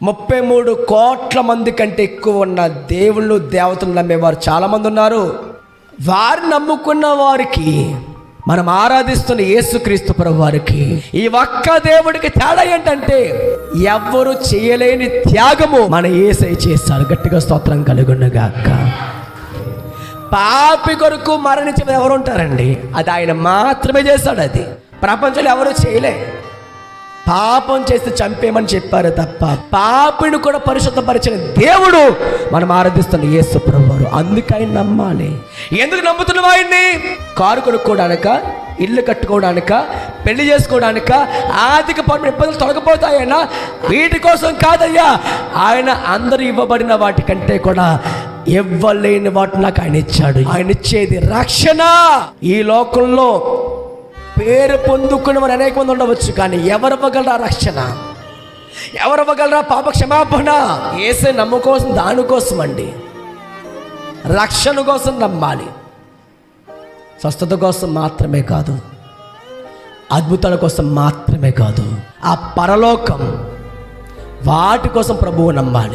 33 కోట్ల మంది కంటే ఎక్కువ ఉన్న దేవుళ్ళు దేవతలు నమ్మేవారు చాలామంది ఉన్నారు. వారు నమ్ముకున్న వారికి, మనం ఆరాధిస్తున్న యేసుక్రీస్తు ప్రభు వారికి ఈ ఒక్క దేవుడికి తేడా ఏంటంటే, ఎవ్వరు చేయలేని త్యాగము మన యేసయ్య చేశాడు. గట్టిగా స్తోత్రం కలుగునుగాక. పాపి కొరకు మరణించిన ఎవరు ఉంటారండి? అది ఆయన మాత్రమే చేశాడు. అది ప్రపంచంలో ఎవరు చేయలే. పాపం చేస్తే చంపేమని చెప్పారు తప్ప పాపిని కూడా పరిశుద్ధపరిచిన దేవుడు మనం ఆరాధిస్తున్న యేసు ప్రభువారు. అందుకని నమ్మాలి. ఎందుకు నమ్ముతున్నాం ఆయన్ని? కారు కొనుక్కోవడానిక, ఇల్లు కట్టుకోవడానిక, పెళ్లి చేసుకోవడానిక, ఆర్థిక పనులు ఇబ్బందులు తొలగిపోతాయన్నా? వీటి కోసం కాదయ్యా. ఆయన అందరూ ఇవ్వబడిన వాటికంటే కూడా ఇవ్వలేని వాటి నాకు ఆయన ఇచ్చాడు. ఆయన ఇచ్చేది రక్షణ. ఈ లోకంలో పేరు పొందుకున్న వారు అనేక మంది ఉండవచ్చు, కానీ ఎవరు ఇవ్వగలరా రక్షణ? ఎవరు ఇవ్వగలరా పాప క్షమాపణ? యేసే నమ్ముకోసం, దానికోసం అండి. రక్షణ కోసం నమ్మాలి. స్వస్థత కోసం మాత్రమే కాదు, అద్భుతాల కోసం మాత్రమే కాదు, ఆ పరలోకం, వాటి కోసం ప్రభువు నమ్మాలి.